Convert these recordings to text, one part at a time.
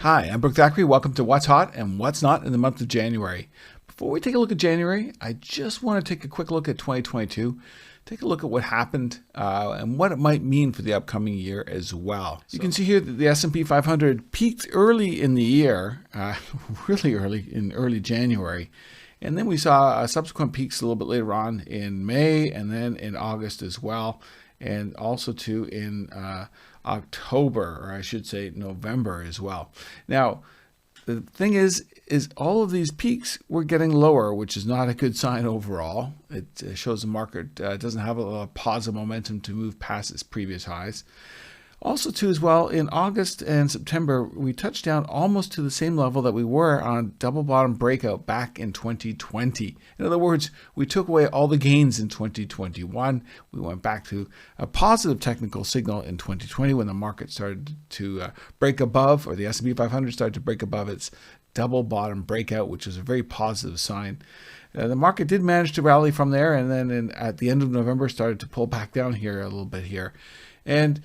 Hi, I'm Brooke Thackeray. Welcome to What's Hot and What's Not in the month of January. Before we take a look at January, I just want to take a quick look at 2022. Take a look at what happened and what it might mean for the upcoming year as well. You can see here that the S&P 500 peaked early in the year, really early in early January. And then we saw subsequent peaks a little bit later on in May and then in August as well. And also too in October, or I should say November as well. Now, the thing is all of these peaks were getting lower, which is not a good sign overall. It shows the market doesn't have a lot of positive momentum to move past its previous highs. Also, too, as well, in August and September, we touched down almost to the same level that we were on double bottom breakout back in 2020. In other words, we took away all the gains in 2021. We went back to a positive technical signal in 2020 when the market started to break above, or the S&P 500 started to break above its double bottom breakout, which is a very positive sign. The market did manage to rally from there, and then at the end of November started to pull back down here a little bit here. And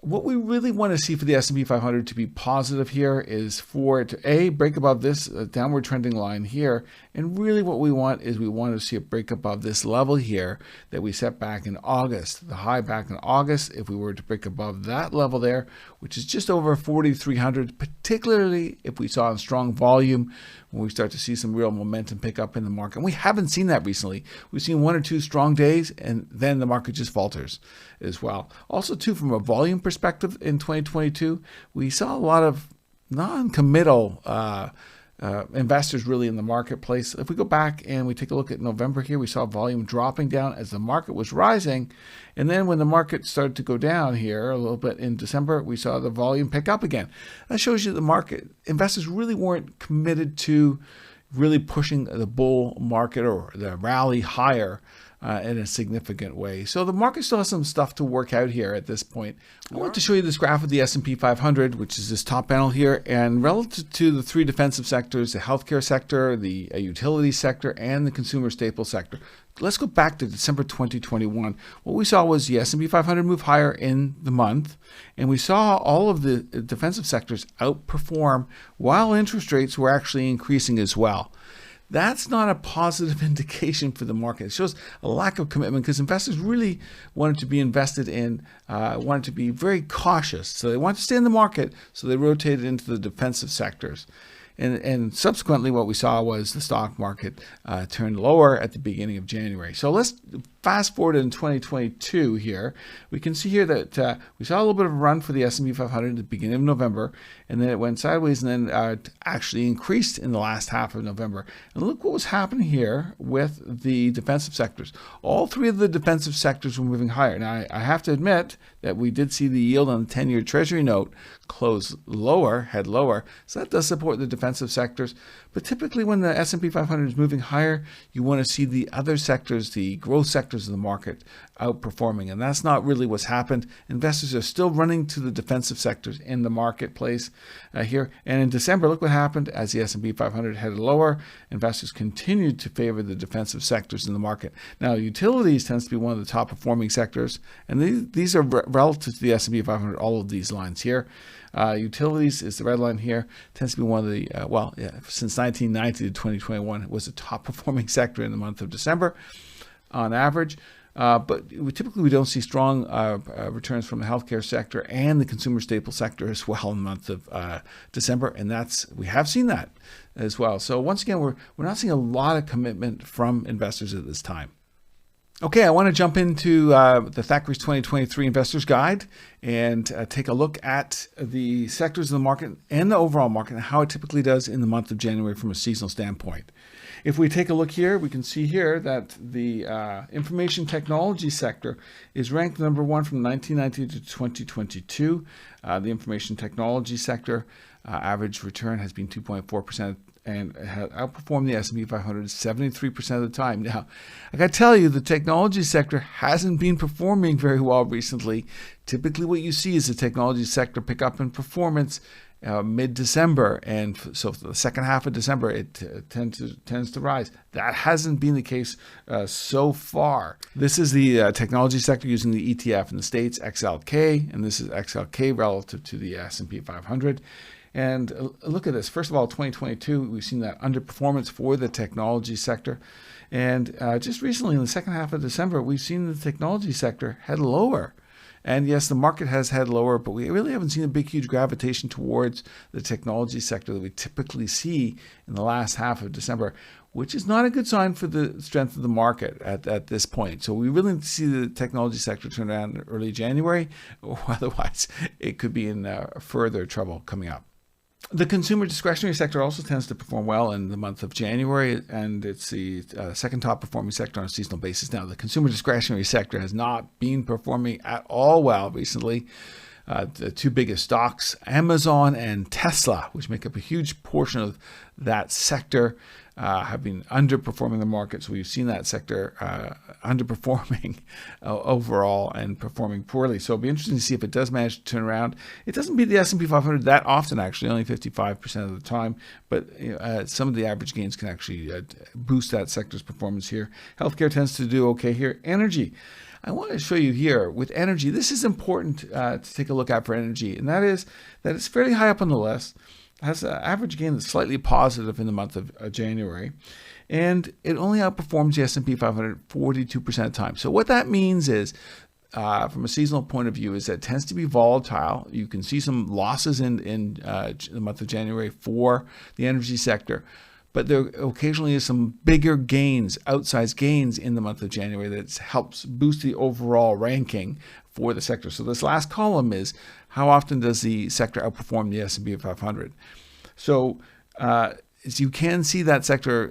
what we really want to see for the S&P 500 to be positive here is for it to break above this downward trending line here. And really what we want is we want to see it break above this level here that we set back in August. The high back in August, if we were to break above that level there, which is just over 4,300, particularly if we saw a strong volume, when we start to see some real momentum pick up in the market. And we haven't seen that recently. We've seen one or two strong days, and then the market just falters as well. Also, too, from a volume perspective in 2022, we saw a lot of non-committal investors really in the marketplace. If we go back and we take a look at November here, we saw volume dropping down as the market was rising. And then when the market started to go down here a little bit in December, we saw the volume pick up again. That shows you the market investors really weren't committed to really pushing the bull market or the rally higher in a significant way. So the market still has some stuff to work out here at this point. I want to show you this graph of the S&P 500, which is this top panel here, and relative to the three defensive sectors, the healthcare sector, the utility sector, and the consumer staple sector. Let's go back to December 2021. What we saw was the S&P 500 move higher in the month, and we saw all of the defensive sectors outperform while interest rates were actually increasing as well. That's not a positive indication for the market. It shows a lack of commitment because investors really wanted to be invested in, wanted to be very cautious. So they wanted to stay in the market, so they rotated into the defensive sectors. And subsequently, what we saw was the stock market turned lower at the beginning of January. So let's fast forward in 2022 here. We can see here that we saw a little bit of a run for the S&P 500 at the beginning of November, and then it went sideways and then actually increased in the last half of November. And look what was happening here with the defensive sectors. All three of the defensive sectors were moving higher. Now, I have to admit that we did see the yield on the 10-year Treasury note close lower, head lower. So that does support the defensive sectors. But typically when the S&P 500 is moving higher, you want to see the other sectors, the growth sectors of the market outperforming. And that's not really what's happened. Investors are still running to the defensive sectors in the marketplace here. And in December, look what happened as the S&P 500 headed lower. Investors continued to favor the defensive sectors in the market. Now, utilities tends to be one of the top performing sectors. And these are relative to the S&P 500, all of these lines here. Utilities is the red line here, tends to be one of the, since 1990 to 2021, it was a top performing sector in the month of December on average. But we don't see strong returns from the healthcare sector and the consumer staple sector as well in the month of December. And we have seen that as well. So once again, we're not seeing a lot of commitment from investors at this time. Okay, I want to jump into the Thackeray's 2023 Investors Guide and take a look at the sectors of the market and the overall market and how it typically does in the month of January from a seasonal standpoint. If we take a look here, we can see here that the information technology sector is ranked number one from 1990 to 2022. The information technology sector average return has been 2.4%. And has outperformed the S&P 500 73% of the time. Now, I got to tell you, the technology sector hasn't been performing very well recently. Typically, what you see is the technology sector pick up in performance mid-December, and so for the second half of December, it tends to rise. That hasn't been the case so far. This is the technology sector using the ETF in the States, XLK, and this is XLK relative to the S&P 500. And look at this. First of all, 2022, we've seen that underperformance for the technology sector. And just recently, in the second half of December, we've seen the technology sector head lower. And yes, the market has head lower, but we really haven't seen a big, huge gravitation towards the technology sector that we typically see in the last half of December, which is not a good sign for the strength of the market at this point. So we really need to see the technology sector turn around in early January, or otherwise it could be in further trouble coming up. The consumer discretionary sector also tends to perform well in the month of January, and it's the second top performing sector on a seasonal basis. Now, the consumer discretionary sector has not been performing at all well recently. The two biggest stocks, Amazon and Tesla, which make up a huge portion of that sector, have been underperforming the market. So we've seen that sector underperforming overall and performing poorly. So it'll be interesting to see if it does manage to turn around. It doesn't beat the S&P 500 that often, actually, only 55% of the time. But some of the average gains can actually boost that sector's performance here. Healthcare tends to do okay here. Energy. I want to show you here with energy. This is important to take a look at for energy, and that is that it's fairly high up on the list. It has an average gain that's slightly positive in the month of January, and it only outperforms the S&P 500 42% of the time. So what that means is, from a seasonal point of view, is that it tends to be volatile. You can see some losses in the month of January for the energy sector. But there occasionally is some bigger gains, outsized gains in the month of January that helps boost the overall ranking for the sector. So this last column is how often does the sector outperform the S&P 500? So as you can see that sector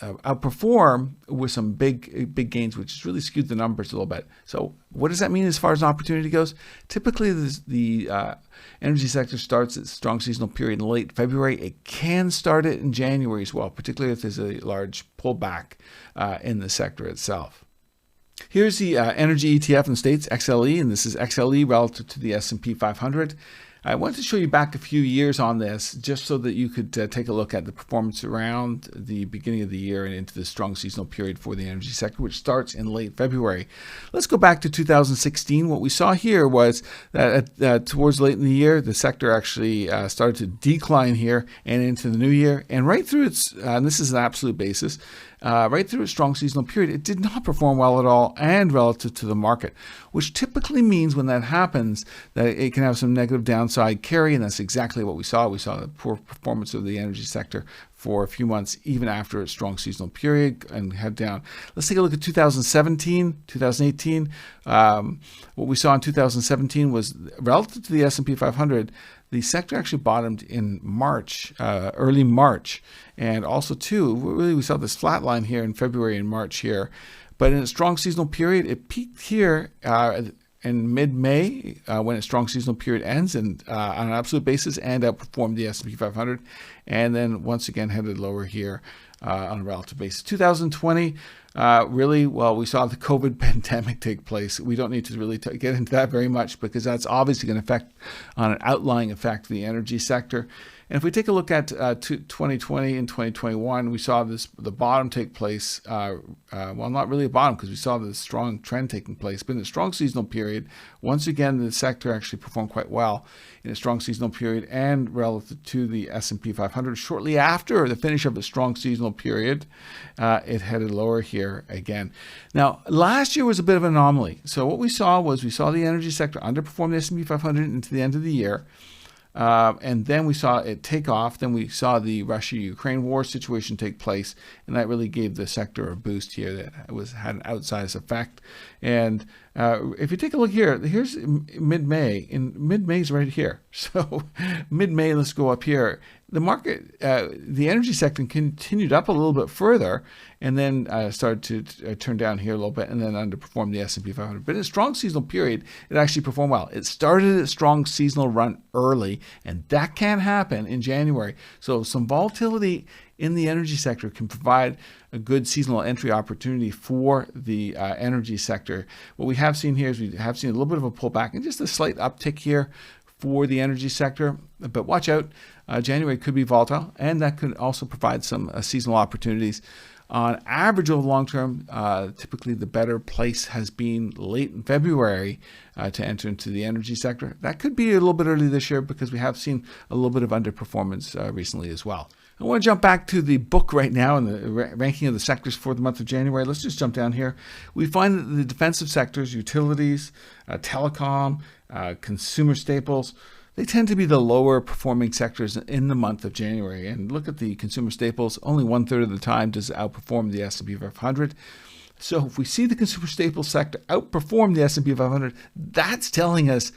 outperform with some big gains, which has really skewed the numbers a little bit. So what does that mean as far as an opportunity goes? Typically, the energy sector starts its strong seasonal period in late February. It can start it in January as well, particularly if there's a large pullback in the sector itself. Here's the energy ETF in the States, XLE, and this is XLE relative to the S&P 500. I wanted to show you back a few years on this just so that you could take a look at the performance around the beginning of the year and into the strong seasonal period for the energy sector, which starts in late February. Let's go back to 2016. What we saw here was that towards late in the year, the sector actually started to decline here and into the new year. And right through its, and this is an absolute basis, right through a strong seasonal period, it did not perform well at all and relative to the market, which typically means when that happens that it can have some negative downside carry, and that's exactly what we saw. We saw the poor performance of the energy sector for a few months, even after a strong seasonal period, and head down. Let's take a look at 2017, 2018. What we saw in 2017 was relative to the S&P 500, the sector actually bottomed in March, early March. And also, too, really we saw this flat line here in February and March here. But in a strong seasonal period, it peaked here in mid-May when its strong seasonal period ends and on an absolute basis and outperformed the S&P 500. And then once again headed lower here on a relative basis. 2020, really, well, we saw the COVID pandemic take place. We don't need to really get into that very much because that's obviously going to affect on an outlying effect the energy sector. And if we take a look at 2020 and 2021, we saw the bottom take place. Well, not really a bottom because we saw the strong trend taking place. But in a strong seasonal period, once again, the sector actually performed quite well in a strong seasonal period and relative to the S&P 500. Shortly after the finish of the strong seasonal period, it headed lower here again. Now, last year was a bit of an anomaly. So what we saw was the energy sector underperform the S&P 500 into the end of the year. And then we saw it take off. Then we saw the Russia-Ukraine war situation take place, and that really gave the sector a boost here that had an outsized effect. And if you take a look here, here's mid-May, and mid-May is right here. So mid-May, let's go up here. The market, the energy sector continued up a little bit further and then started to turn down here a little bit and then underperformed the S&P 500. But in a strong seasonal period, it actually performed well. It started its strong seasonal run early, and that can happen in January. So some volatility in the energy sector can provide a good seasonal entry opportunity for the energy sector. What we have seen here is we have seen a little bit of a pullback and just a slight uptick here for the energy sector, but watch out. January could be volatile, and that could also provide some seasonal opportunities. On average over the long term, typically the better place has been late in February to enter into the energy sector. That could be a little bit early this year because we have seen a little bit of underperformance recently as well. I want to jump back to the book right now and the ranking of the sectors for the month of January. Let's just jump down here. We find that the defensive sectors, utilities, telecom, consumer staples, they tend to be the lower performing sectors in the month of January. And look at the consumer staples, only 1/3 of the time does it outperform the S&P 500. So if we see the consumer staples sector outperform the S&P 500, that's telling us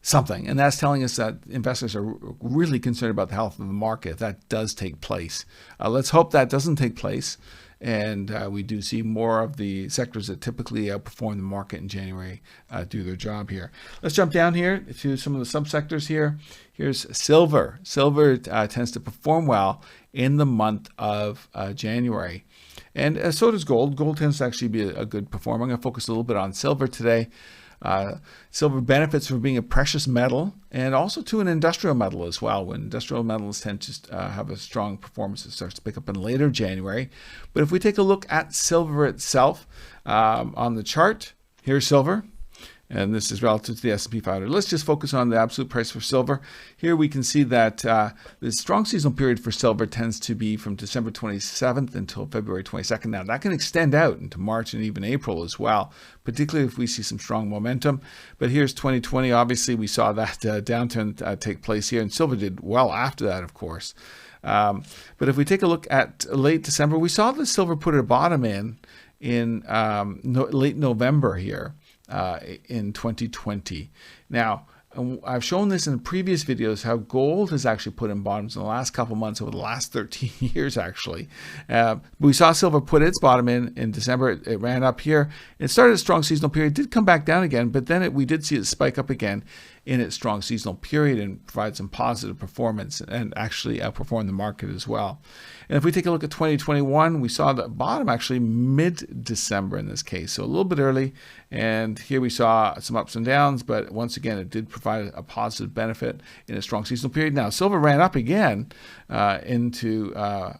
something. And that's telling us that investors are really concerned about the health of the market if that does take place. Let's hope that doesn't take place. And we do see more of the sectors that typically outperform the market in January do their job here. Let's jump down here to some of the subsectors here. Here's silver. Silver tends to perform well in the month of January. And so does gold. Gold tends to actually be a good performer. I'm going to focus a little bit on silver today. Silver benefits from being a precious metal and also to an industrial metal as well. When industrial metals tend to have a strong performance, it starts to pick up in later January. But if we take a look at silver itself on the chart, here's silver. And this is relative to the S&P 500. Let's just focus on the absolute price for silver. Here we can see that the strong seasonal period for silver tends to be from December 27th until February 22nd. Now, that can extend out into March and even April as well, particularly if we see some strong momentum. But here's 2020. Obviously, we saw that downturn take place here, and silver did well after that, of course. But if we take a look at late December, we saw the silver put a bottom in late November here. In 2020. Now, I've shown this in previous videos how gold has actually put in bottoms in the last couple months over the last 13 years actually. We saw silver put its bottom in December. It ran up here. It started a strong seasonal period, did come back down again, but then we did see it spike up again in its strong seasonal period and provide some positive performance and actually outperform the market as well. And if we take a look at 2021, we saw the bottom actually mid-December in this case, so a little bit early. And here we saw some ups and downs, but once again, it did provide a positive benefit in a strong seasonal period. Now, silver ran up again into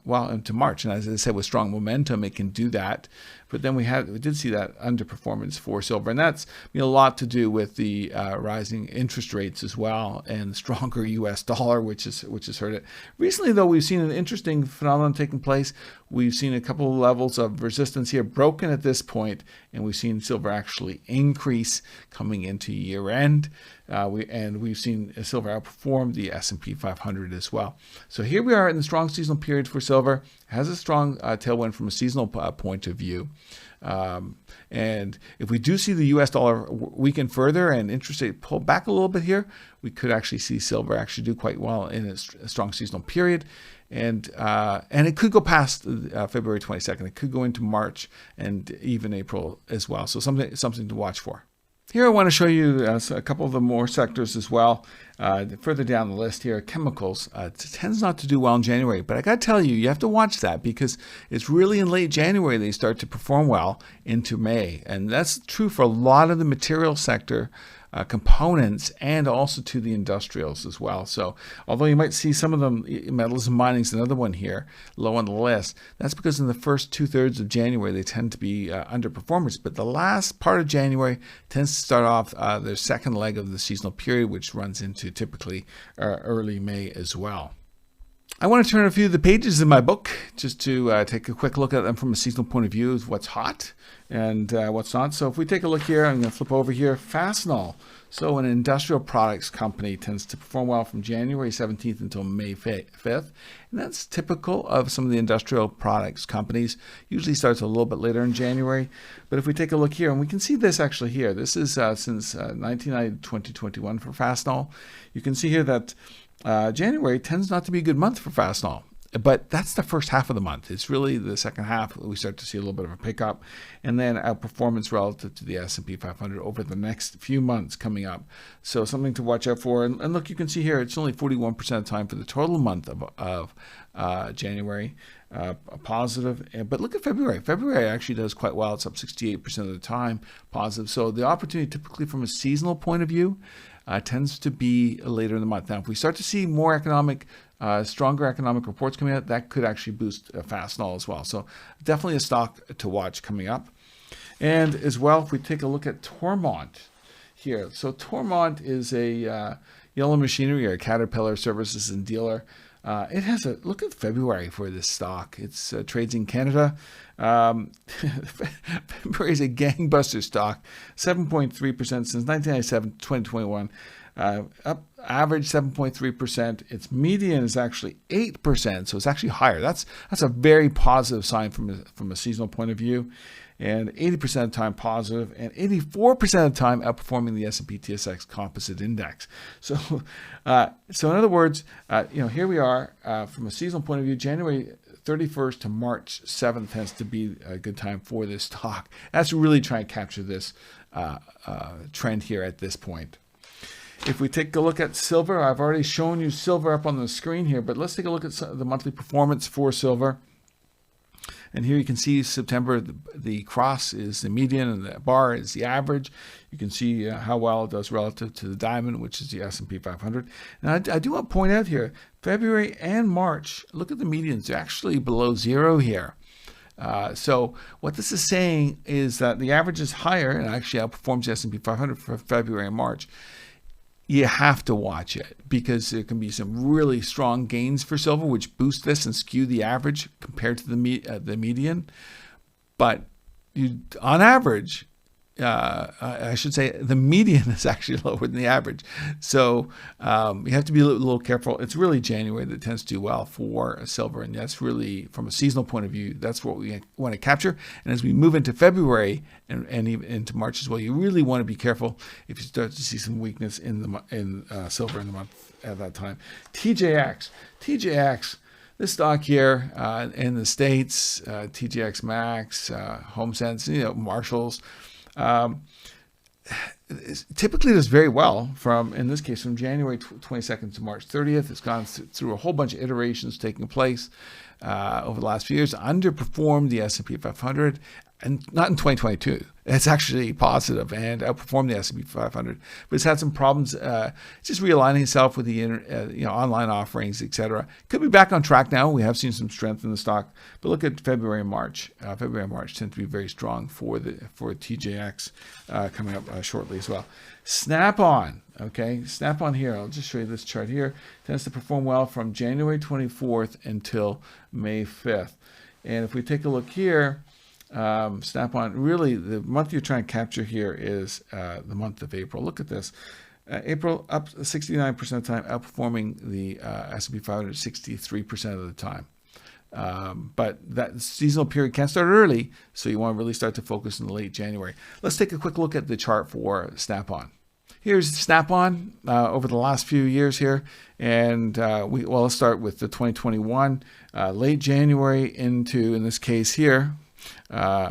March. And as I said, with strong momentum, it can do that. But then we did see that underperformance for silver, and that's a lot to do with the rising interest rates as well, and the stronger U.S. dollar, which has hurt it. Recently, though, we've seen an interesting phenomenon taking place. We've seen a couple of levels of resistance here broken at this point, and we've seen silver actually increase coming into year end. We've seen silver outperform the S&P 500 as well. So here we are in the strong seasonal period for silver. It has a strong tailwind from a seasonal point of view. And if we do see the U.S. dollar weaken further and interest rate pull back a little bit here, we could actually see silver actually do quite well in a strong seasonal period. And it could go past February 22nd. It could go into March and even April as well. So something to watch for. Here I want to show you a couple of the more sectors as well. Further down the list here, chemicals tends not to do well in January, but I got to tell you, you have to watch that because it's really in late January they start to perform well into May. And that's true for a lot of the material sector components and also to the industrials as well. So although you might see some of them, metals and mining is another one here low on the list, that's because in the first 2/3 of January they tend to be underperformers, but the last part of January tends to start off their second leg of the seasonal period, which runs into typically early May as well. I want to turn a few of the pages in my book just to take a quick look at them from a seasonal point of view of what's hot and what's not. So if we take a look here, I'm going to flip over here. Fastenal. So an industrial products company tends to perform well from January 17th until May 5th. And that's typical of some of the industrial products companies. Usually starts a little bit later in January. But if we take a look here, and we can see this actually here. This is since 1990 to 2021 for Fastenal. You can see here that January tends not to be a good month for Fastenal, but that's the first half of the month. It's really the second half we start to see a little bit of a pickup, and then outperformance relative to the S&P 500 over the next few months coming up. So something to watch out for. And look, you can see here it's only 41% of the time for the total month of January. Positive, but look at February. February actually does quite well. It's up 68% of the time, positive. So the opportunity typically from a seasonal point of view tends to be later in the month. Now, if we start to see more stronger economic reports coming out, that could actually boost Fastenal as well. So definitely a stock to watch coming up. And as well, if we take a look at Tormont here. So Tormont is a yellow machinery or Caterpillar services and dealer. It has a look at February for this stock. It's trades in Canada. February is a gangbuster stock, 7.3% since 1997 to 2021. Up average 7.3%. Its median is actually 8%, so it's actually higher. That's a very positive sign from a seasonal point of view. And 80% of the time positive, and 84% of the time outperforming the S&P TSX Composite Index. So, so in other words, here we are from a seasonal point of view. January 31st to March 7th tends to be a good time for this stock. That's really trying to capture this trend here at this point. If we take a look at silver, I've already shown you silver up on the screen here, but let's take a look at the monthly performance for silver. And here you can see September, the cross is the median and the bar is the average. You can see how well it does relative to the diamond, which is the S&P 500. And I do want to point out here, February and March, look at the medians. They're actually below zero here. So what this is saying is that the average is higher and actually outperforms the S&P 500 for February and March. You have to watch it because there can be some really strong gains for silver, which boost this and skew the average compared to the median. But on average, I should say the median is actually lower than the average. So you have to be a little careful. It's really January that tends to do well for silver. And that's really, from a seasonal point of view, that's what we want to capture. And as we move into February and even into March as well, you really want to be careful if you start to see some weakness in silver in the month at that time. TJX. This stock here in the States, TJX Max, HomeSense, Marshalls, typically does very well in this case, from January 22nd to March 30th. It's gone through a whole bunch of iterations taking place over the last few years, underperformed the S&P 500, and not in 2022. It's actually positive and outperformed the S&P 500, but it's had some problems just realigning itself with the online offerings, etc. Could be back on track now. We have seen some strength in the stock, but look at February and March. February and March tend to be very strong for TJX coming up shortly as well. Snap-on, okay? Snap-on here, I'll just show you this chart here, tends to perform well from January 24th until May 5th. And if we take a look here, Snap-on, really the month you're trying to capture here is the month of April. Look at this. April up 69% of the time, outperforming the S&P 500 63% of the time. But that seasonal period can start early, so you want to really start to focus in late January. Let's take a quick look at the chart for Snap-on. Here's Snap-on over the last few years here, and let's start with the 2021, late January into, in this case here,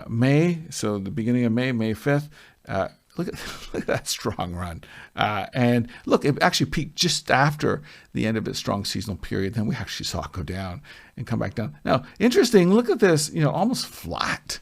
May, so the beginning of May 5th. Look at that strong run. And look, it actually peaked just after the end of its strong seasonal period. Then we actually saw it go down and come back down. Now, interesting, look at this, almost flat,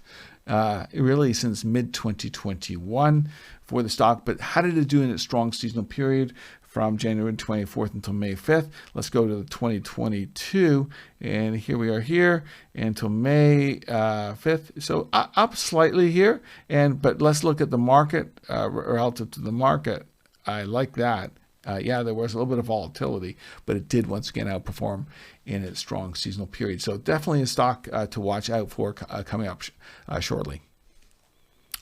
really since mid-2021 for the stock. But how did it do in its strong seasonal period? From January 24th until May 5th. Let's go to the 2022, and here we are here until May 5th. So up slightly here, but let's look at the market relative to the market. I like that. Yeah, there was a little bit of volatility, but it did once again outperform in its strong seasonal period. So definitely a stock to watch out for coming up shortly.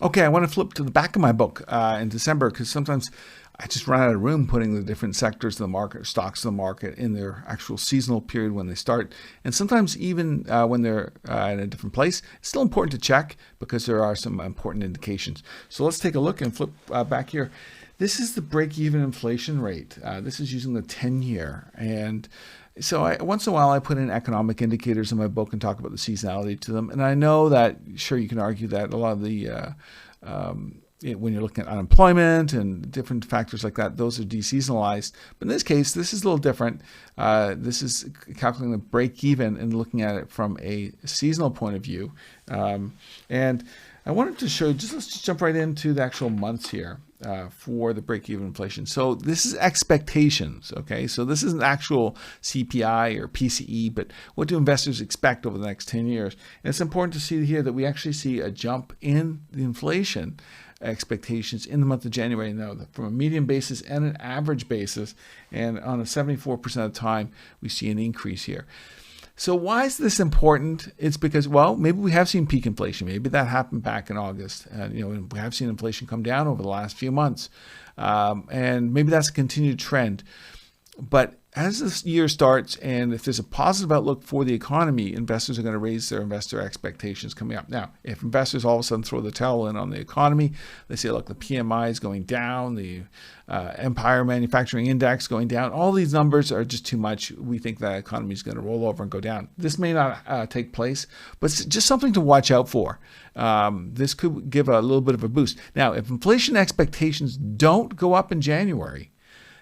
Okay, I want to flip to the back of my book in December because sometimes I just run out of room putting the different sectors of the market, stocks of the market in their actual seasonal period when they start. And sometimes even when they're in a different place, it's still important to check because there are some important indications. So let's take a look and flip back here. This is the break-even inflation rate. This is using the 10-year. And so once in a while, I put in economic indicators in my book and talk about the seasonality to them. And I know that, sure, you can argue that a lot of the when you're looking at unemployment and different factors like that, those are deseasonalized. But in this case, this is a little different. This is calculating the break even and looking at it from a seasonal point of view. And I wanted to show you, let's just jump right into the actual months here. for the break-even inflation. So this is expectations, okay? So this isn't actual CPI or PCE, but what do investors expect over the next 10 years? And it's important to see here that we actually see a jump in the inflation expectations in the month of January now from a median basis and an average basis. And on a 74% of the time, we see an increase here. So why is this important? It's because, well, maybe we have seen peak inflation. Maybe that happened back in August. And, we have seen inflation come down over the last few months. And maybe that's a continued trend. But as this year starts, and if there's a positive outlook for the economy, investors are going to raise their investor expectations coming up. Now, if investors all of a sudden throw the towel in on the economy, they say, look, the PMI is going down, the Empire Manufacturing Index going down, all these numbers are just too much. We think that economy is going to roll over and go down. This may not take place, but it's just something to watch out for. This could give a little bit of a boost. Now, if inflation expectations don't go up in January,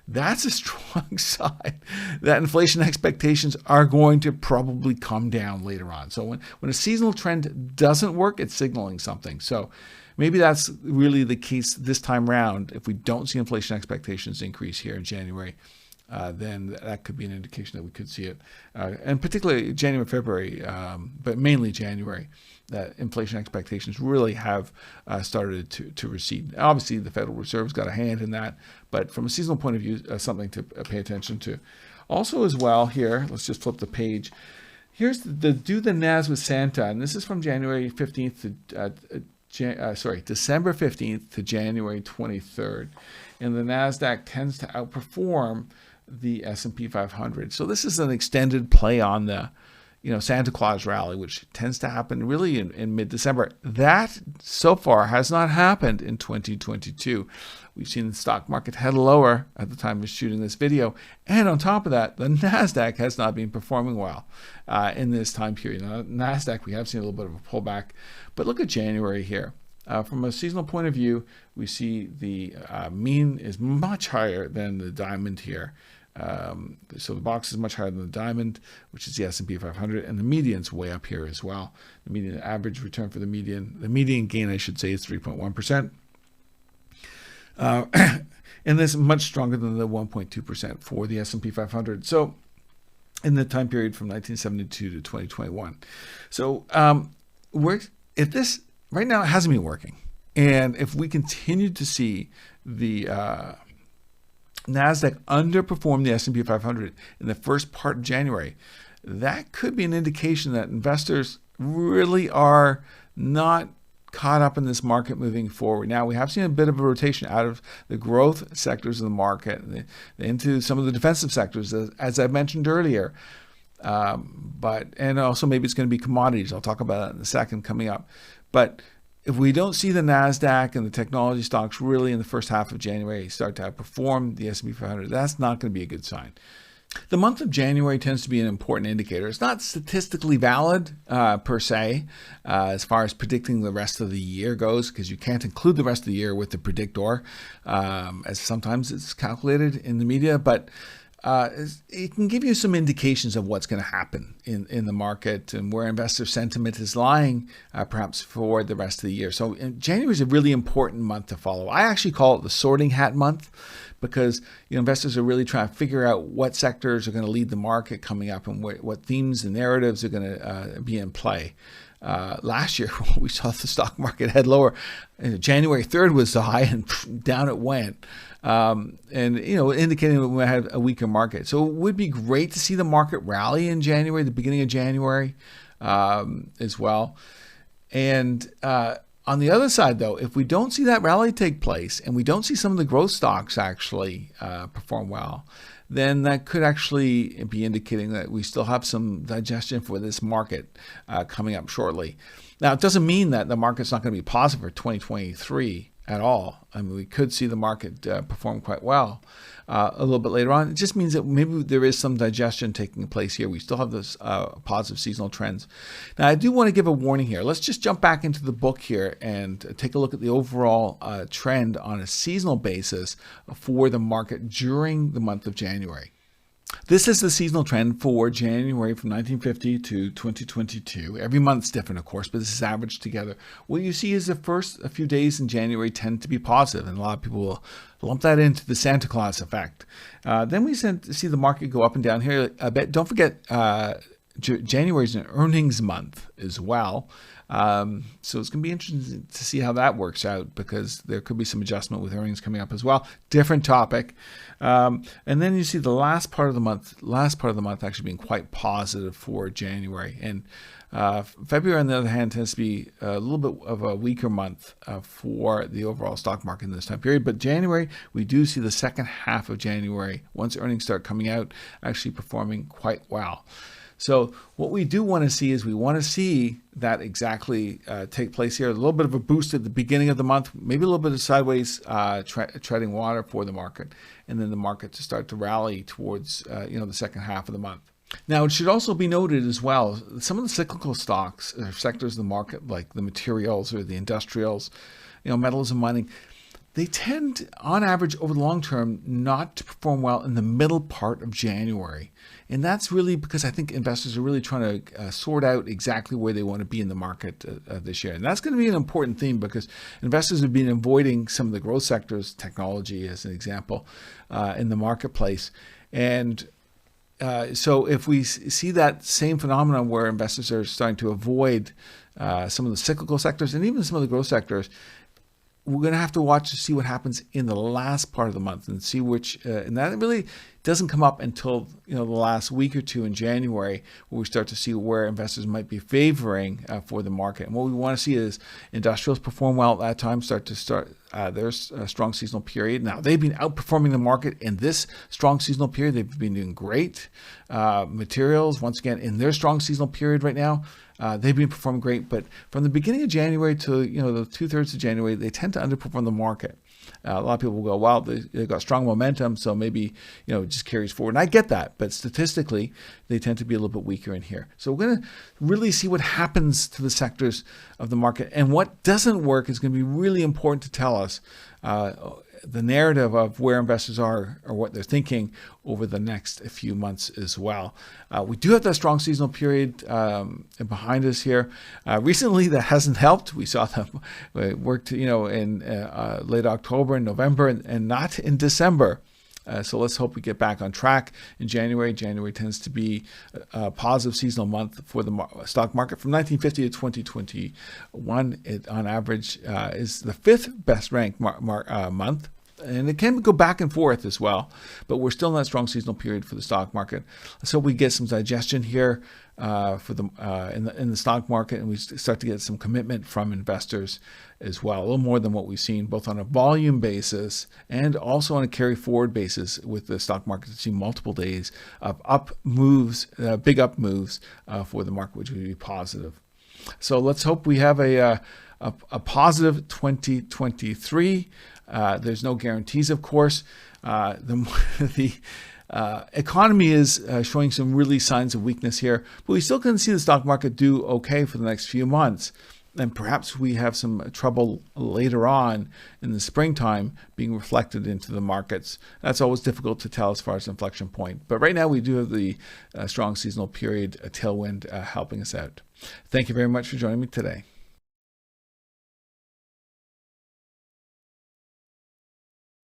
that's a strong sign that inflation expectations are going to probably come down later on. So when a seasonal trend doesn't work, it's signaling something. So maybe that's really the case this time around. If we don't see inflation expectations increase here in January, then that could be an indication that we could see it. And particularly January, February, but mainly January, that inflation expectations really have started to recede. Obviously, the Federal Reserve's got a hand in that, but from a seasonal point of view, something to pay attention to. Also as well here, let's just flip the page. Here's the Do the NAS with Santa, and this is from January 15th to December 15th to January 23rd. And the NASDAQ tends to outperform the S&P 500. So this is an extended play on the Santa Claus rally, which tends to happen really in mid-December. That so far has not happened in 2022. We've seen the stock market head lower at the time of shooting this video. And on top of that, the NASDAQ has not been performing well in this time period. Now, NASDAQ, we have seen a little bit of a pullback. But look at January here. From a seasonal point of view, we see the mean is much higher than the diamond here. So the box is much higher than the diamond, which is the S&P 500, and the median's way up here as well. The median average return for the median gain, I should say, is 3.1%. And this is much stronger than the 1.2% for the S&P 500. So in the time period from 1972 to 2021. So if this right now, it hasn't been working. And if we continue to see the NASDAQ underperform the S&P 500 in the first part of January, that could be an indication that investors really are not caught up in this market moving forward. Now, we have seen a bit of a rotation out of the growth sectors of the market into some of the defensive sectors, as I mentioned earlier. And also maybe it's going to be commodities. I'll talk about that in a second coming up. But if we don't see the NASDAQ and the technology stocks really in the first half of January start to outperform the S&P 500, that's not going to be a good sign. The month of January tends to be an important indicator. It's not statistically valid per se as far as predicting the rest of the year goes, because you can't include the rest of the year with the predictor, as sometimes it's calculated in the media. But it can give you some indications of what's going to happen in the market and where investor sentiment is lying, perhaps for the rest of the year. So January is a really important month to follow. I actually call it the sorting hat month, because investors are really trying to figure out what sectors are going to lead the market coming up and what themes and narratives are going to be in play. Last year, we saw the stock market head lower. January 3rd was the high, and down it went. Indicating that we had a weaker market. So it would be great to see the market rally in January, the beginning of January, as well. And on the other side, though, if we don't see that rally take place and we don't see some of the growth stocks actually perform well, then that could actually be indicating that we still have some digestion for this market coming up shortly. Now, it doesn't mean that the market's not going to be positive for 2023 at all. I mean, we could see the market perform quite well a little bit later on. It just means that maybe there is some digestion taking place here. We still have those positive seasonal trends. Now, I do want to give a warning here. Let's just jump back into the book here and take a look at the overall trend on a seasonal basis for the market during the month of January. This is the seasonal trend for January from 1950 to 2022. Every month's different, of course, but this is averaged together. What you see is a few days in January tend to be positive, and a lot of people will lump that into the Santa Claus effect. Then we see the market go up and down here a bit. Don't forget, January is an earnings month as well. So it's going to be interesting to see how that works out, because there could be some adjustment with earnings coming up as well. Different topic. And then you see the last part of the month actually being quite positive for January. And February, on the other hand, tends to be a little bit of a weaker month for the overall stock market in this time period. But January, we do see the second half of January, once earnings start coming out, actually performing quite well. So what we do want to see is we want to see that exactly take place here. A little bit of a boost at the beginning of the month, maybe a little bit of sideways treading water for the market, and then the market to start to rally towards the second half of the month. Now, it should also be noted as well, some of the cyclical stocks or sectors of the market, like the materials or the industrials, metals and mining, they tend, on average, over the long term, not to perform well in the middle part of January. And that's really because I think investors are really trying to sort out exactly where they want to be in the market this year. And that's going to be an important theme, because investors have been avoiding some of the growth sectors, technology as an example, in the marketplace. And so if we see that same phenomenon where investors are starting to avoid some of the cyclical sectors and even some of the growth sectors, we're going to have to watch to see what happens in the last part of the month and see which, and that really doesn't come up until the last week or two in January, where we start to see where investors might be favoring for the market. And what we want to see is industrials perform well at that time, start their strong seasonal period. Now, they've been outperforming the market in this strong seasonal period. They've been doing great. Materials, once again, in their strong seasonal period right now, they've been performing great. But from the beginning of January to the 2/3 of January, they tend to underperform the market. A lot of people will go, well, they've got strong momentum, so maybe it just carries forward. And I get that, but statistically, they tend to be a little bit weaker in here. So we're going to really see what happens to the sectors of the market. And what doesn't work is going to be really important to tell us the narrative of where investors are or what they're thinking over the next few months as well. We do have that strong seasonal period behind us here. Recently, that hasn't helped. We saw them worked, in late October and November, and not in December. So let's hope we get back on track in January. January tends to be a positive seasonal month for the stock market. From 1950 to 2021, it on average is the 5th best ranked month. And it can go back and forth as well, but we're still in that strong seasonal period for the stock market. So we get some digestion here for in the stock market, and we start to get some commitment from investors as well, a little more than what we've seen, both on a volume basis and also on a carry forward basis, with the stock market to see multiple days of up moves, big up moves for the market, which would be positive. So let's hope we have a positive 2023. There's no guarantees, of course. The economy is showing some really signs of weakness here, but we still can see the stock market do okay for the next few months. And perhaps we have some trouble later on in the springtime being reflected into the markets. That's always difficult to tell as far as inflection point. But right now we do have the strong seasonal period, a tailwind helping us out. Thank you very much for joining me today.